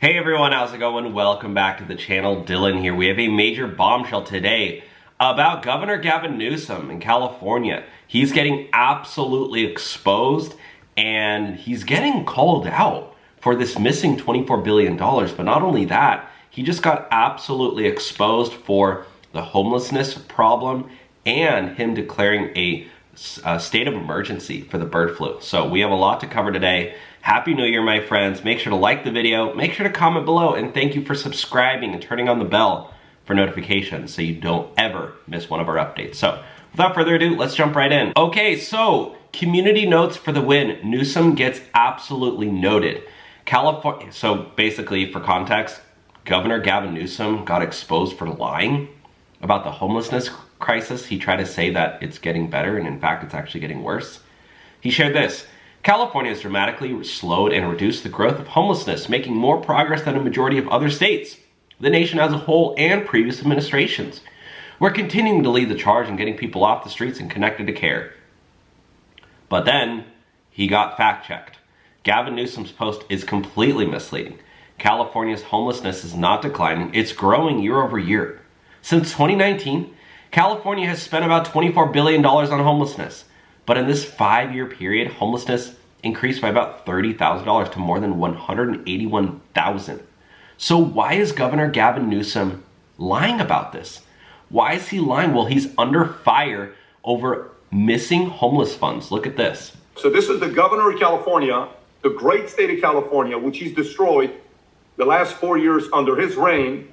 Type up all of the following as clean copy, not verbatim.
Hey everyone, how's it going? Welcome back to the channel. Dylan here. We have a major bombshell today about Governor Gavin Newsom in California. He's getting absolutely exposed and he's getting called out for this missing $24 billion. But not only that, he just got absolutely exposed for the homelessness problem and him declaring a state of emergency for the bird flu. So we have a lot to cover today. Happy New Year, my friends. Make sure to like the video, make sure to comment below, and thank you for subscribing and turning on the bell for notifications so you don't ever miss one of our updates. So without further ado, let's jump right in. Okay, so community notes for the win. Newsom gets absolutely noted. California, so basically for context, Governor Gavin Newsom got exposed for lying about the homelessness crisis. He tried to say that it's getting better, and in fact, it's actually getting worse. He shared this: California has dramatically slowed and reduced the growth of homelessness, making more progress than a majority of other states, the nation as a whole, and previous administrations. We're continuing to lead the charge in getting people off the streets and connected to care. But then, he got fact-checked. Gavin Newsom's post is completely misleading. California's homelessness is not declining, it's growing year over year. Since 2019, California has spent about $24 billion on homelessness. But in this 5-year period, homelessness increased by about $30,000 to more than $181,000. So why is Governor Gavin Newsom lying about this? Why is he lying? Well, he's under fire over missing homeless funds. Look at this. So this is the governor of California, the great state of California, which he's destroyed the last 4 years under his reign.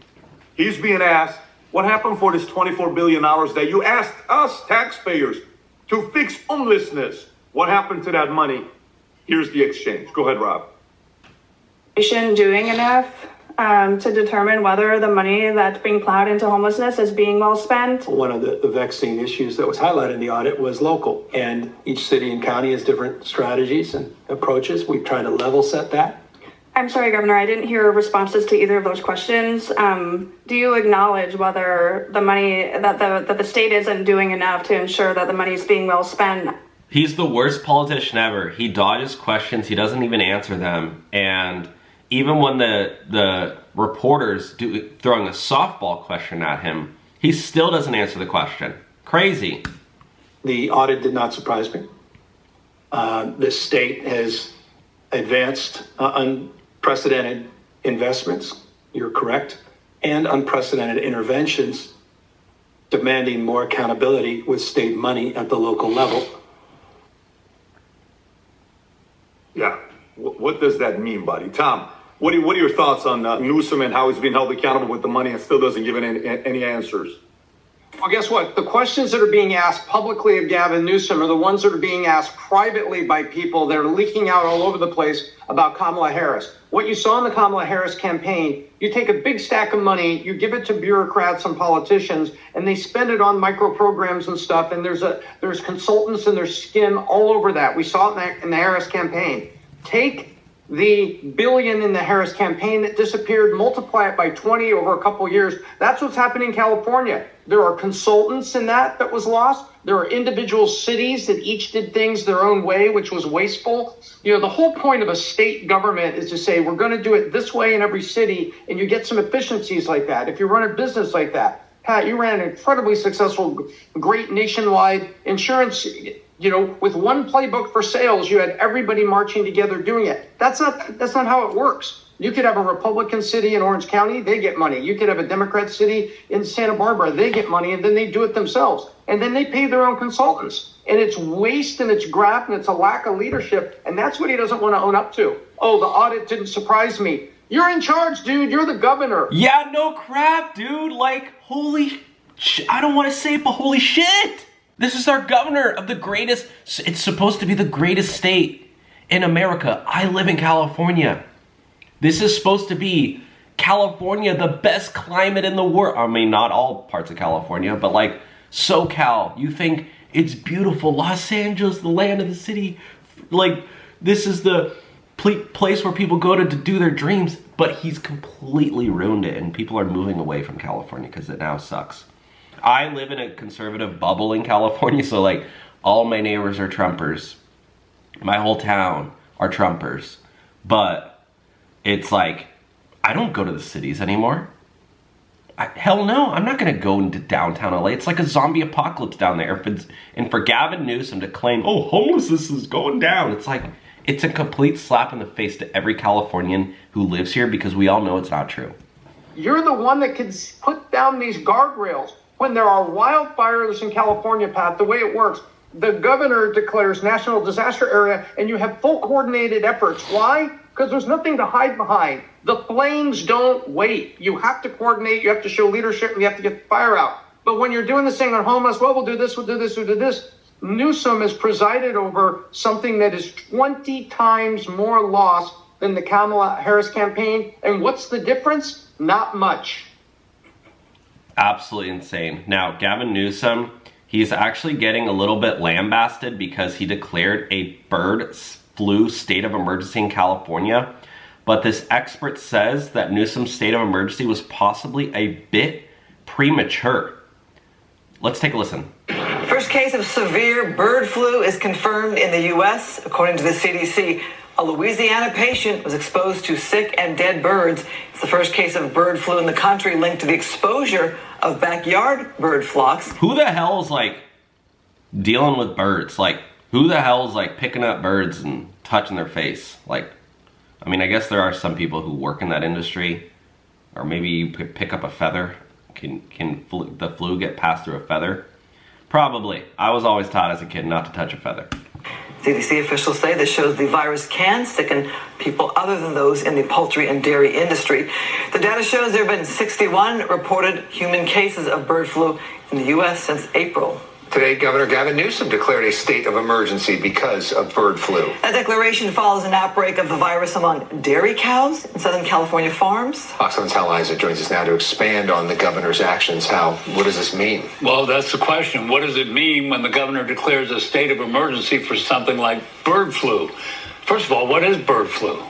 He's being asked, what happened for this $24 billion that you asked us taxpayers to fix homelessness? What happened to that money? Here's the exchange. Go ahead, Rob. Doing enough to determine whether the money that's being plowed into homelessness is being well spent? One of the vexing issues that was highlighted in the audit was local, and each city and county has different strategies and approaches. We try to level set that. I'm sorry, Governor, I didn't hear responses to either of those questions. Do you acknowledge whether the money, that the state isn't doing enough to ensure that the money is being well spent? He's the worst politician ever. He dodges questions, he doesn't even answer them. And even when the reporters throwing a softball question at him, he still doesn't answer the question. Crazy. The audit did not surprise me. The state has advanced unprecedented investments, you're correct, and unprecedented interventions demanding more accountability with state money at the local level. Yeah. What does that mean, buddy? Tom, what are your thoughts on Newsom and how he's being held accountable with the money and still doesn't give any answers? Well, guess what? The questions that are being asked publicly of Gavin Newsom are the ones that are being asked privately by people that are leaking out all over the place about Kamala Harris. What you saw in the Kamala Harris campaign, you take a big stack of money, you give it to bureaucrats and politicians, and they spend it on micro programs and stuff, and there's consultants and there's skim all over that. We saw it in the Harris campaign. Take the billion in the Harris campaign that disappeared, multiply it by 20 over a couple years. That's what's happening in California. There are consultants in that was lost. There are individual cities that each did things their own way, which was wasteful. You know, the whole point of a state government is to say, we're going to do it this way in every city, and you get some efficiencies like that. If you run a business like that, Pat, you ran an incredibly successful, great nationwide insurance. You know, with one playbook for sales, you had everybody marching together doing it. That's not how it works. You could have a Republican city in Orange County, they get money. You could have a Democrat city in Santa Barbara, they get money, and then they do it themselves. And then they pay their own consultants. And it's waste and it's graft and it's a lack of leadership. And that's what he doesn't want to own up to. Oh, the audit didn't surprise me. You're in charge, dude. You're the governor. Yeah, no crap, dude. Like, holy I don't want to say it, but holy shit. This is our governor of the greatest, it's supposed to be the greatest state in America. I live in California. This is supposed to be California, the best climate in the world. I mean, not all parts of California, but like SoCal. You think it's beautiful. Los Angeles, the land of the city. Like, this is the place where people go to do their dreams. But he's completely ruined it, and people are moving away from California because it now sucks. I live in a conservative bubble in California, so like all my neighbors are Trumpers. My whole town are Trumpers. But it's like, I don't go to the cities anymore. Hell no, I'm not going to go into downtown LA. It's like a zombie apocalypse down there. And for Gavin Newsom to claim, oh, homelessness is going down. It's like, it's a complete slap in the face to every Californian who lives here, because we all know it's not true. You're the one that can put down these guardrails. When there are wildfires in California, Pat, the way it works, the governor declares national disaster area and you have full coordinated efforts. Why? Because there's nothing to hide behind. The flames don't wait. You have to coordinate, you have to show leadership, and you have to get the fire out. But when you're doing this thing on homeless, well, we'll do this, we'll do this, we'll do this. Newsom has presided over something that is 20 times more loss than the Kamala Harris campaign. And what's the difference? Not much. Absolutely insane. Now, Gavin Newsom, he's actually getting a little bit lambasted because he declared a bird flu state of emergency in California. But this expert says that Newsom's state of emergency was possibly a bit premature. Let's take a listen. First case of severe bird flu is confirmed in the U.S. According to the CDC, a Louisiana patient was exposed to sick and dead birds. It's the first case of bird flu in the country linked to the exposure of backyard bird flocks. Who the hell is like dealing with birds? Like, who the hell is like picking up birds and touching their face? Like, I mean, I guess there are some people who work in that industry, or maybe you pick up a feather. Can the flu get passed through a feather? Probably. I was always taught as a kid not to touch a feather. CDC officials say this shows the virus can sicken people other than those in the poultry and dairy industry. The data shows there have been 61 reported human cases of bird flu in the U.S. since April. Today, Governor Gavin Newsom declared a state of emergency because of bird flu. That declaration follows an outbreak of the virus among dairy cows in Southern California farms. Fox 7's Hal Isaac joins us now to expand on the governor's actions. Hal, what does this mean? Well, that's the question. What does it mean when the governor declares a state of emergency for something like bird flu? First of all, what is bird flu?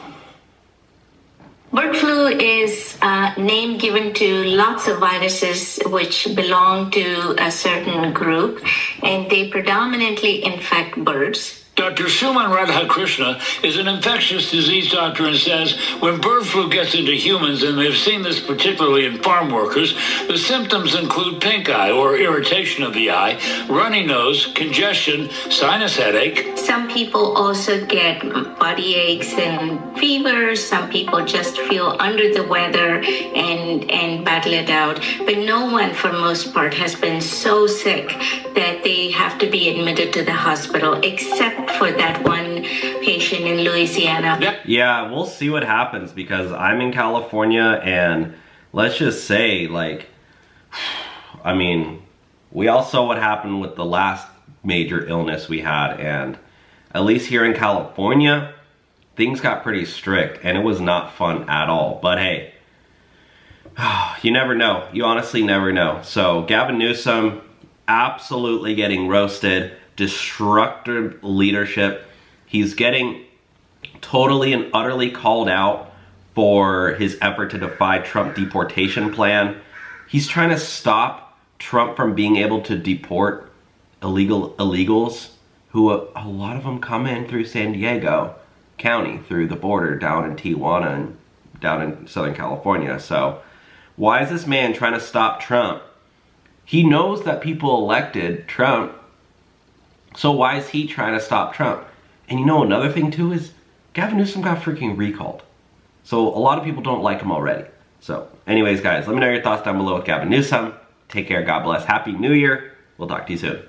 Bird flu is a name given to lots of viruses which belong to a certain group, and they predominantly infect birds. Dr. Suman Radhakrishna is an infectious disease doctor and says when bird flu gets into humans, and they've seen this particularly in farm workers, the symptoms include pink eye or irritation of the eye, runny nose, congestion, sinus headache. Some people also get body aches and fevers. Some people just feel under the weather and battle it out. But no one, for most part, has been so sick that they have to be admitted to the hospital, except for that one patient in Louisiana. Yeah, we'll see what happens, because I'm in California, and let's just say, like, I mean, we all saw what happened with the last major illness we had, and at least here in California, things got pretty strict, and it was not fun at all. But hey, you never know. You honestly never know. So Gavin Newsom absolutely getting roasted. Destructive leadership. He's getting totally and utterly called out for his effort to defy Trump deportation plan. He's trying to stop Trump from being able to deport illegals, who a lot of them come in through San Diego County, through the border down in Tijuana and down in Southern California. So why is this man trying to stop Trump? He knows that people elected Trump. So why is he trying to stop Trump? And you know, another thing too is Gavin Newsom got freaking recalled. So a lot of people don't like him already. So anyways, guys, let me know your thoughts down below with Gavin Newsom. Take care. God bless. Happy New Year. We'll talk to you soon.